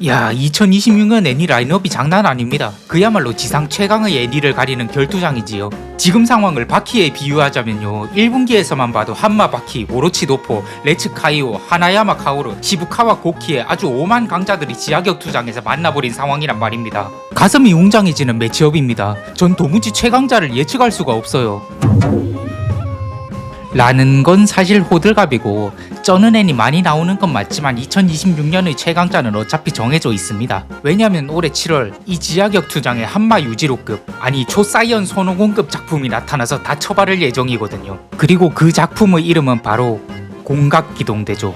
야, 2026년 애니 라인업이 장난 아닙니다. 그야말로 지상 최강의 애니를 가리는 결투장이지요. 지금 상황을 바키에 비유하자면요, 1분기에서만 봐도 한마 바키, 오로치도포, 레츠 카이오, 하나야마 카오르, 시부카와 고키의 아주 오만 강자들이 지하격투장에서 만나버린 상황이란 말입니다. 가슴이 웅장해지는 매치업입니다. 전 도무지 최강자를 예측할 수가 없어요. 라는 건 사실 호들갑이고, 쩌는 애니 많이 나오는 건 맞지만 2026년의 최강자는 어차피 정해져 있습니다. 왜냐면 올해 7월 이 지하격투장에 한마 유지로급, 아니 초사이언 손오공급 작품이 나타나서 다 처발을 예정이거든요. 그리고 그 작품의 이름은 바로 공각기동대죠.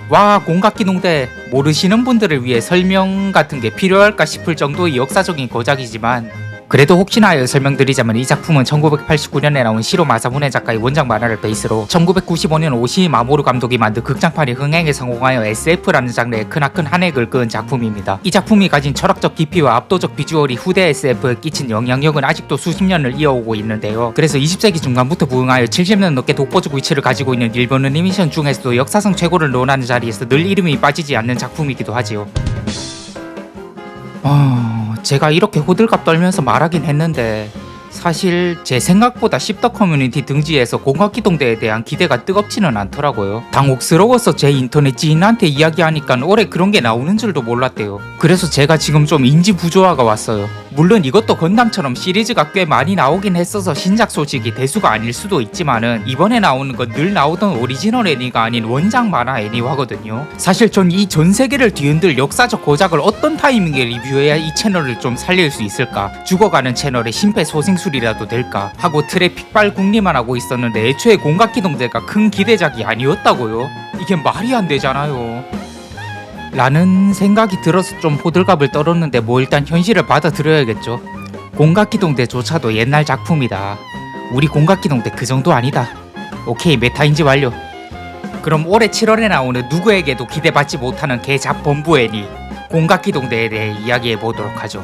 와, 공각기동대 모르시는 분들을 위해 설명 같은 게 필요할까 싶을 정도의 역사적인 거작이지만, 그래도 혹시나 하여 설명드리자면 이 작품은 1989년에 나온 시로 마사무네 작가의 원작 만화를 베이스로 1995년 오시이 마모루 감독이 만든 극장판이 흥행에 성공하여 SF라는 장르에 크나큰 한획을 그은 작품입니다. 이 작품이 가진 철학적 깊이와 압도적 비주얼이 후대 SF에 끼친 영향력은 아직도 수십 년을 이어오고 있는데요. 그래서 20세기 중반부터 부흥하여 70년 넘게 독보적 위치를 가지고 있는 일본 애니메이션 중에서도 역사상 최고를 논하는 자리에서 늘 이름이 빠지지 않는 작품이기도 하지요. 제가 이렇게 호들갑 떨면서 말하긴 했는데, 사실 제 생각보다 씹더 커뮤니티 등지에서 공각기동대에 대한 기대가 뜨겁지는 않더라고요. 당혹스러워서 제 인터넷 지인한테 이야기하니까 올해 그런 게 나오는 줄도 몰랐대요. 그래서 제가 지금 좀 인지 부조화가 왔어요. 물론 이것도 건담처럼 시리즈가 꽤 많이 나오긴 했어서 신작 소식이 대수가 아닐 수도 있지만은, 이번에 나오는 건 늘 나오던 오리지널 애니가 아닌 원작 만화 애니화거든요. 사실 전 이 전 세계를 뒤흔들 역사적 고작을 어떤 타이밍에 리뷰해야 이 채널을 좀 살릴 수 있을까, 죽어가는 채널의 심폐소생술이라도 될까 하고 틀에 픽발 궁리만 하고 있었는데, 애초에 공각기동대가 큰 기대작이 아니었다고요? 이게 말이 안 되잖아요. 라는 생각이 들어서 좀 호들갑을 떨었는데, 뭐 일단 현실을 받아들여야겠죠. 공각기동대조차도 옛날 작품이다. 우리 공각기동대 그 정도 아니다. 오케이, 메타인지 완료. 그럼 올해 7월에 나오는 누구에게도 기대받지 못하는 개잡 범부 애니 공각기동대에 대해 이야기해보도록 하죠.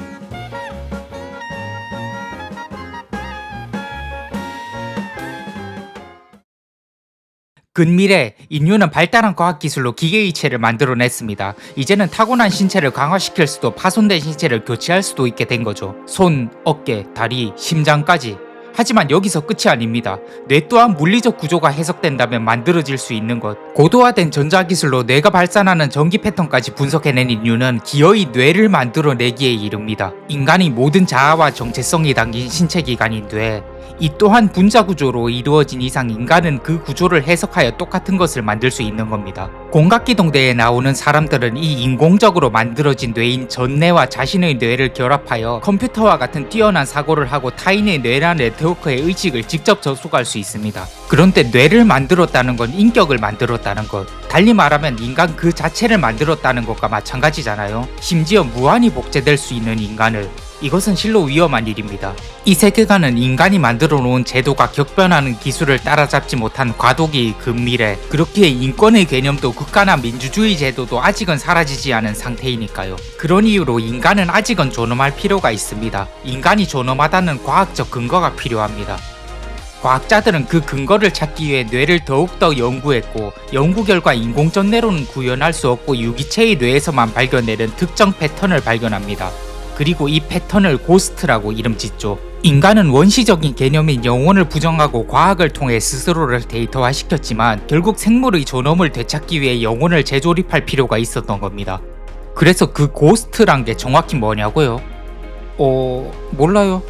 근미래, 인류는 발달한 과학기술로 기계의체를 만들어냈습니다. 이제는 타고난 신체를 강화시킬 수도 파손된 신체를 교체할 수도 있게 된 거죠. 손, 어깨, 다리, 심장까지. 하지만 여기서 끝이 아닙니다. 뇌 또한 물리적 구조가 해석된다면 만들어질 수 있는 것. 고도화된 전자기술로 뇌가 발산하는 전기 패턴까지 분석해낸 인류는 기어이 뇌를 만들어내기에 이릅니다. 인간의 모든 자아와 정체성이 담긴 신체기관인 뇌. 이 또한 분자 구조로 이루어진 이상 인간은 그 구조를 해석하여 똑같은 것을 만들 수 있는 겁니다. 공각기동대에 나오는 사람들은 이 인공적으로 만들어진 뇌인 전뇌와 자신의 뇌를 결합하여 컴퓨터와 같은 뛰어난 사고를 하고 타인의 뇌나 네트워크의 의식을 직접 접속할 수 있습니다. 그런데 뇌를 만들었다는 건 인격을 만들었다는 것, 달리 말하면 인간 그 자체를 만들었다는 것과 마찬가지잖아요. 심지어 무한히 복제될 수 있는 인간을. 이것은 실로 위험한 일입니다. 이 세계관은 인간이 만들어 놓은 제도가 격변하는 기술을 따라잡지 못한 과도기의 근미래, 그렇기에 인권의 개념도 국가나 민주주의 제도도 아직은 사라지지 않은 상태이니까요. 그런 이유로 인간은 아직은 존엄할 필요가 있습니다. 인간이 존엄하다는 과학적 근거가 필요합니다. 과학자들은 그 근거를 찾기 위해 뇌를 더욱더 연구했고, 연구 결과 인공전뇌로는 구현할 수 없고 유기체의 뇌에서만 발견되는 특정 패턴을 발견합니다. 그리고 이 패턴을 고스트라고 이름 짓죠. 인간은 원시적인 개념인 영혼을 부정하고 과학을 통해 스스로를 데이터화시켰지만, 결국 생물의 존엄을 되찾기 위해 영혼을 재조립할 필요가 있었던 겁니다. 그래서 그 고스트란 게 정확히 뭐냐고요? 몰라요.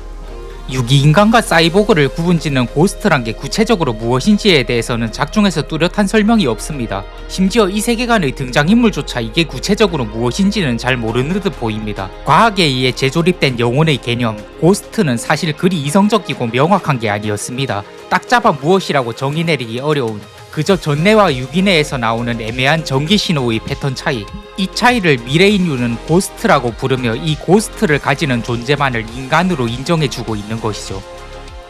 유기인간과 사이보그를 구분짓는 고스트란 게 구체적으로 무엇인지에 대해서는 작중에서 뚜렷한 설명이 없습니다. 심지어 이 세계관의 등장인물조차 이게 구체적으로 무엇인지는 잘 모르는 듯 보입니다. 과학에 의해 재조립된 영혼의 개념, 고스트는 사실 그리 이성적이고 명확한 게 아니었습니다. 딱 잡아 무엇이라고 정의 내리기 어려운, 그저 전뇌와 유기뇌에서 나오는 애매한 전기신호의 패턴 차이. 이 차이를 미래 인류는 고스트라고 부르며 이 고스트를 가지는 존재만을 인간으로 인정해주고 있는 것이죠.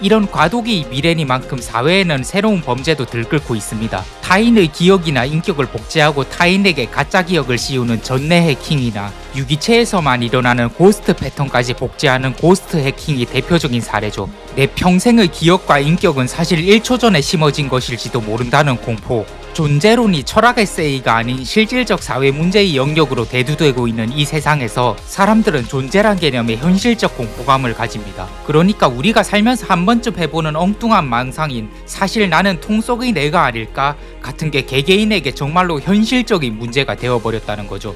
이런 과도기 미래니만큼 사회에는 새로운 범죄도 들끓고 있습니다. 타인의 기억이나 인격을 복제하고 타인에게 가짜 기억을 씌우는 전뇌 해킹이나 유기체에서만 일어나는 고스트 패턴까지 복제하는 고스트 해킹이 대표적인 사례죠. 내 평생의 기억과 인격은 사실 1초 전에 심어진 것일지도 모른다는 공포. 존재론이 철학 에세이가 아닌 실질적 사회 문제의 영역으로 대두되고 있는 이 세상에서 사람들은 존재란 개념에 현실적 공포감을 가집니다. 그러니까 우리가 살면서 한 번쯤 해보는 엉뚱한 망상인 사실 나는 통 속의 내가 아닐까 같은 게 개개인에게 정말로 현실적인 문제가 되어버렸다는 거죠.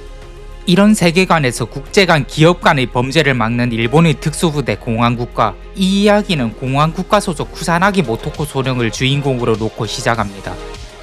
이런 세계관에서 국제 간 기업 간의 범죄를 막는 일본의 특수부대 공안국가, 이 이야기는 공안국가 소속 쿠사나기 모토코 소령을 주인공으로 놓고 시작합니다.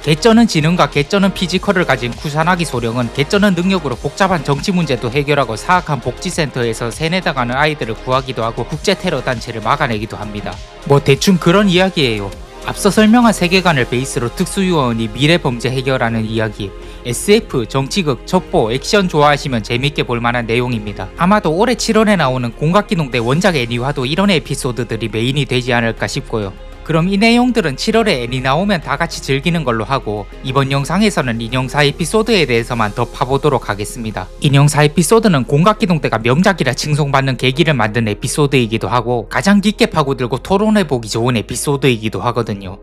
개쩌는 지능과 개쩌는 피지컬을 가진 쿠사나기 소령은 개쩌는 능력으로 복잡한 정치 문제도 해결하고 사악한 복지센터에서 세뇌당하는 아이들을 구하기도 하고 국제 테러 단체를 막아내기도 합니다. 뭐 대충 그런 이야기예요. 앞서 설명한 세계관을 베이스로 특수요원이 미래 범죄 해결하는 이야기, SF, 정치극, 첩보, 액션 좋아하시면 재밌게 볼만한 내용입니다. 아마도 올해 7월에 나오는 공각기동대 원작 애니화도 이런 에피소드들이 메인이 되지 않을까 싶고요. 그럼 이 내용들은 7월에 애니 나오면 다같이 즐기는 걸로 하고, 이번 영상에서는 인형사 에피소드에 대해서만 더 파보도록 하겠습니다. 인형사 에피소드는 공각기동대가 명작이라 칭송받는 계기를 만든 에피소드이기도 하고 가장 깊게 파고들고 토론해보기 좋은 에피소드이기도 하거든요.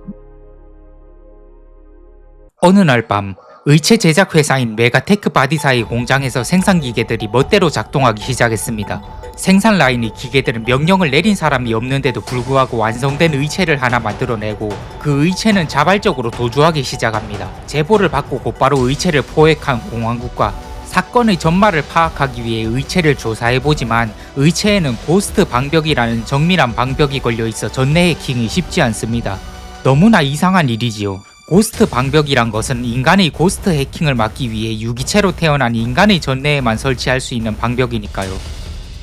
어느 날 밤 의체 제작 회사인 메가테크 바디사의 공장에서 생산 기계들이 멋대로 작동하기 시작했습니다. 생산 라인의 기계들은 명령을 내린 사람이 없는데도 불구하고 완성된 의체를 하나 만들어내고 그 의체는 자발적으로 도주하기 시작합니다. 제보를 받고 곧바로 의체를 포획한 공안국과 사건의 전말을 파악하기 위해 의체를 조사해보지만 의체에는 고스트 방벽이라는 정밀한 방벽이 걸려있어 전내 해킹이 쉽지 않습니다. 너무나 이상한 일이지요. 고스트 방벽이란 것은 인간의 고스트 해킹을 막기 위해 유기체로 태어난 인간의 전내에만 설치할 수 있는 방벽이니까요.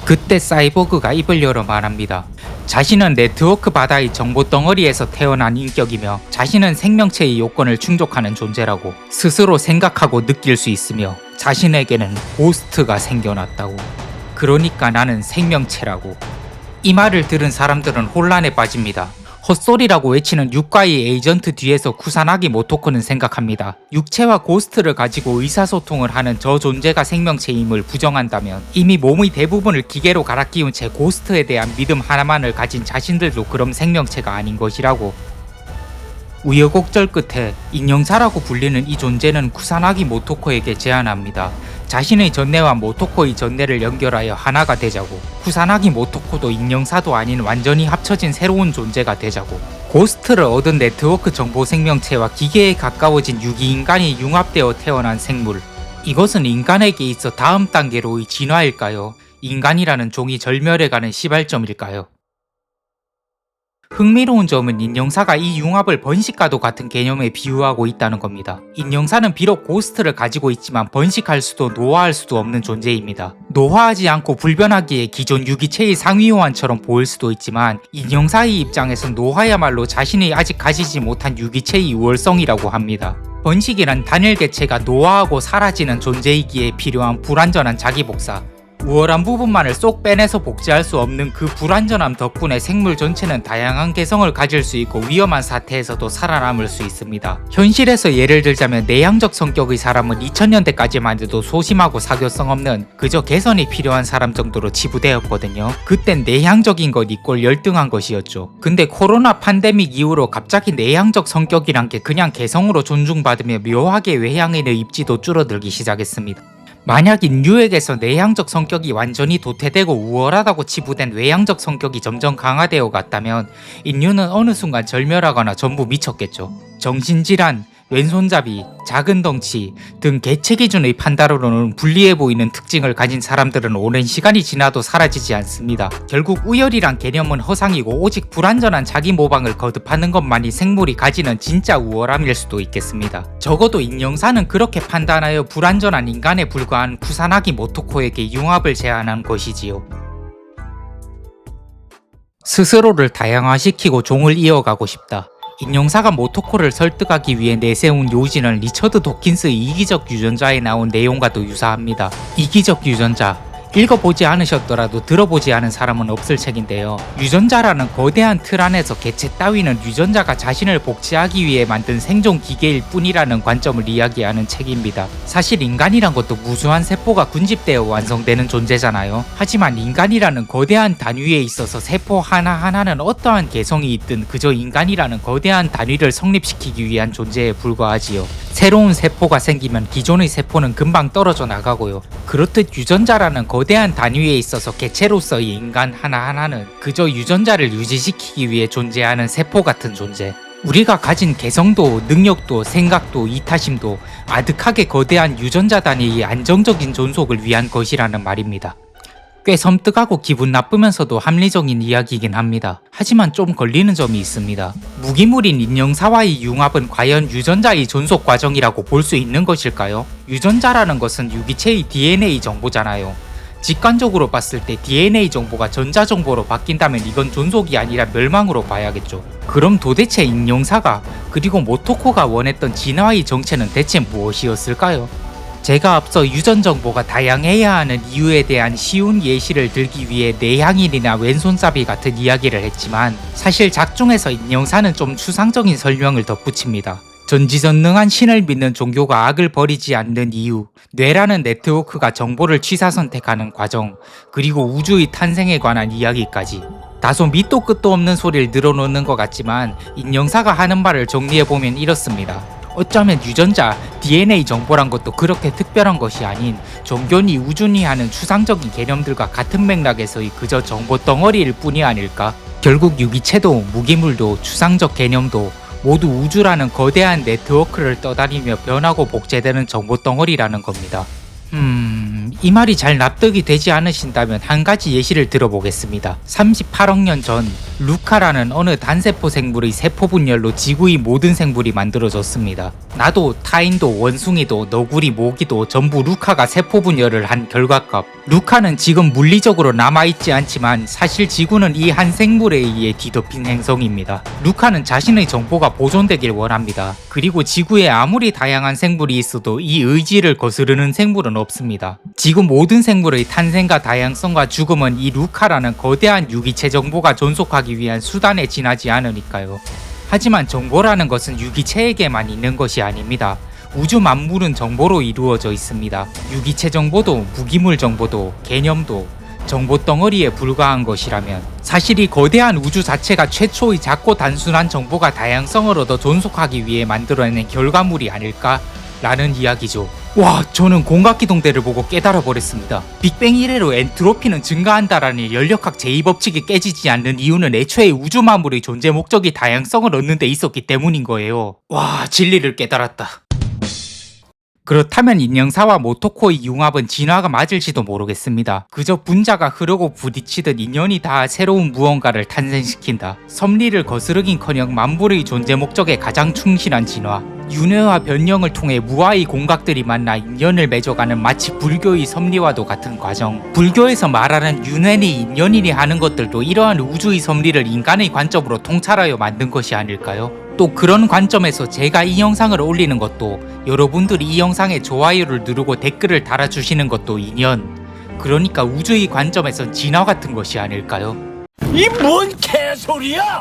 그때 사이보그가 입을 열어 말합니다. 자신은 네트워크 바다의 정보 덩어리에서 태어난 인격이며 자신은 생명체의 요건을 충족하는 존재라고 스스로 생각하고 느낄 수 있으며 자신에게는 고스트가 생겨났다고. 그러니까 나는 생명체라고. 이 말을 들은 사람들은 혼란에 빠집니다. 헛소리라고 외치는 육가의 에이전트 뒤에서 쿠사나기 모토코는 생각합니다. 육체와 고스트를 가지고 의사소통을 하는 저 존재가 생명체임을 부정한다면 이미 몸의 대부분을 기계로 갈아 끼운 채 고스트에 대한 믿음 하나만을 가진 자신들도 그럼 생명체가 아닌 것이라고. 우여곡절 끝에 인형사라고 불리는 이 존재는 쿠사나기 모토코에게 제안합니다. 자신의 전내와 모토코의 전내를 연결하여 하나가 되자고. 쿠사나기 모토코도 인형사도 아닌 완전히 합쳐진 새로운 존재가 되자고. 고스트를 얻은 네트워크 정보 생명체와 기계에 가까워진 유기인간이 융합되어 태어난 생물. 이것은 인간에게 있어 다음 단계로의 진화일까요? 인간이라는 종이 절멸해가는 시발점일까요? 흥미로운 점은 인형사가 이 융합을 번식과도 같은 개념에 비유하고 있다는 겁니다. 인형사는 비록 고스트를 가지고 있지만 번식할 수도 노화할 수도 없는 존재입니다. 노화하지 않고 불변하기에 기존 유기체의 상위호환처럼 보일 수도 있지만 인형사의 입장에선 노화야말로 자신이 아직 가지지 못한 유기체의 우월성이라고 합니다. 번식이란 단일 개체가 노화하고 사라지는 존재이기에 필요한 불완전한 자기복사, 우월한 부분만을 쏙 빼내서 복제할 수 없는 그 불완전함 덕분에 생물 전체는 다양한 개성을 가질 수 있고 위험한 사태에서도 살아남을 수 있습니다. 현실에서 예를 들자면 내향적 성격의 사람은 2000년대까지만 해도 소심하고 사교성 없는 그저 개선이 필요한 사람 정도로 치부되었거든요. 그땐 내향적인 것 이꼴 열등한 것이었죠. 근데 코로나 팬데믹 이후로 갑자기 내향적 성격이란 게 그냥 개성으로 존중받으며 묘하게 외향인의 입지도 줄어들기 시작했습니다. 만약 인류에게서 내향적 성격이 완전히 도태되고 우월하다고 치부된 외향적 성격이 점점 강화되어 갔다면 인류는 어느 순간 절멸하거나 전부 미쳤겠죠. 정신질환, 왼손잡이, 작은 덩치 등 개체 기준의 판단으로는 불리해 보이는 특징을 가진 사람들은 오랜 시간이 지나도 사라지지 않습니다. 결국 우열이란 개념은 허상이고 오직 불완전한 자기 모방을 거듭하는 것만이 생물이 가지는 진짜 우월함일 수도 있겠습니다. 적어도 인형사는 그렇게 판단하여 불완전한 인간에 불과한 쿠사나기 모토코에게 융합을 제안한 것이지요. 스스로를 다양화시키고 종을 이어가고 싶다. 인형사가 모토코를 설득하기 위해 내세운 요지는 리처드 도킨스의 이기적 유전자에 나온 내용과도 유사합니다. 이기적 유전자, 읽어보지 않으셨더라도 들어보지 않은 사람은 없을 책인데요. 유전자라는 거대한 틀 안에서 개체 따위는 유전자가 자신을 복제하기 위해 만든 생존 기계일 뿐이라는 관점을 이야기하는 책입니다. 사실 인간이란 것도 무수한 세포가 군집되어 완성되는 존재잖아요. 하지만 인간이라는 거대한 단위에 있어서 세포 하나하나는 어떠한 개성이 있든 그저 인간이라는 거대한 단위를 성립시키기 위한 존재에 불과하지요. 새로운 세포가 생기면 기존의 세포는 금방 떨어져 나가고요. 그렇듯 유전자라는 거대한 단위에 있어서 개체로서의 인간 하나하나는 그저 유전자를 유지시키기 위해 존재하는 세포 같은 존재. 우리가 가진 개성도, 능력도, 생각도, 이타심도 아득하게 거대한 유전자 단위의 안정적인 존속을 위한 것이라는 말입니다. 꽤 섬뜩하고 기분 나쁘면서도 합리적인 이야기이긴 합니다. 하지만 좀 걸리는 점이 있습니다. 무기물인 인형사와의 융합은 과연 유전자의 존속 과정이라고 볼 수 있는 것일까요? 유전자라는 것은 유기체의 DNA 정보잖아요. 직관적으로 봤을 때 DNA 정보가 전자정보로 바뀐다면 이건 존속이 아니라 멸망으로 봐야겠죠. 그럼 도대체 인형사가 그리고 모토코가 원했던 진화의 정체는 대체 무엇이었을까요? 제가 앞서 유전 정보가 다양해야 하는 이유에 대한 쉬운 예시를 들기 위해 내향인이나 왼손잡이 같은 이야기를 했지만 사실 작중에서 인형사는 좀 추상적인 설명을 덧붙입니다. 전지전능한 신을 믿는 종교가 악을 버리지 않는 이유, 뇌라는 네트워크가 정보를 취사선택하는 과정, 그리고 우주의 탄생에 관한 이야기까지. 다소 밑도 끝도 없는 소리를 늘어놓는 것 같지만 인형사가 하는 말을 정리해보면 이렇습니다. 어쩌면 유전자, DNA 정보란 것도 그렇게 특별한 것이 아닌 종교니 우주니 하는 추상적인 개념들과 같은 맥락에서의 그저 정보 덩어리일 뿐이 아닐까? 결국 유기체도 무기물도 추상적 개념도 모두 우주라는 거대한 네트워크를 떠다니며 변하고 복제되는 정보 덩어리라는 겁니다. 이 말이 잘 납득이 되지 않으신다면 한 가지 예시를 들어보겠습니다. 38억 년 전 루카라는 어느 단세포 생물의 세포 분열로 지구의 모든 생물이 만들어졌습니다. 나도, 타인도, 원숭이도, 너구리, 모기도 전부 루카가 세포 분열을 한 결과값. 루카는 지금 물리적으로 남아있지 않지만 사실 지구는 이 한 생물에 의해 뒤덮인 행성입니다. 루카는 자신의 정보가 보존되길 원합니다. 그리고 지구에 아무리 다양한 생물이 있어도 이 의지를 거스르는 생물은 없습니다. 지금 모든 생물의 탄생과 다양성과 죽음은 이 루카라는 거대한 유기체 정보가 존속하기 위한 수단에 지나지 않으니까요. 하지만 정보라는 것은 유기체에게만 있는 것이 아닙니다. 우주 만물은 정보로 이루어져 있습니다. 유기체 정보도 무기물 정보도 개념도 정보 덩어리에 불과한 것이라면 사실 이 거대한 우주 자체가 최초의 작고 단순한 정보가 다양성을 얻어 존속하기 위해 만들어낸 결과물이 아닐까? 라는 이야기죠. 와, 저는 공각기동대를 보고 깨달아 버렸습니다. 빅뱅 이래로 엔트로피는 증가한다라는 연력학 제2법칙이 깨지지 않는 이유는 애초에 우주 만물의 존재 목적이 다양성을 얻는 데 있었기 때문인 거예요. 와, 진리를 깨달았다. 그렇다면 인형사와 모토코의 융합은 진화가 맞을지도 모르겠습니다. 그저 분자가 흐르고 부딪히듯 인연이 닿아 새로운 무언가를 탄생시킨다. 섭리를 거스르긴커녕 만물의 존재 목적에 가장 충실한 진화. 윤회와 변형을 통해 무아의 공각들이 만나 인연을 맺어가는 마치 불교의 섭리와도 같은 과정. 불교에서 말하는 윤회니 인연이니 하는 것들도 이러한 우주의 섭리를 인간의 관점으로 통찰하여 만든 것이 아닐까요? 또 그런 관점에서 제가 이 영상을 올리는 것도, 여러분들이 이 영상에 좋아요를 누르고 댓글을 달아주시는 것도 인연, 그러니까 우주의 관점에선 진화 같은 것이 아닐까요? 이 뭔 개소리야!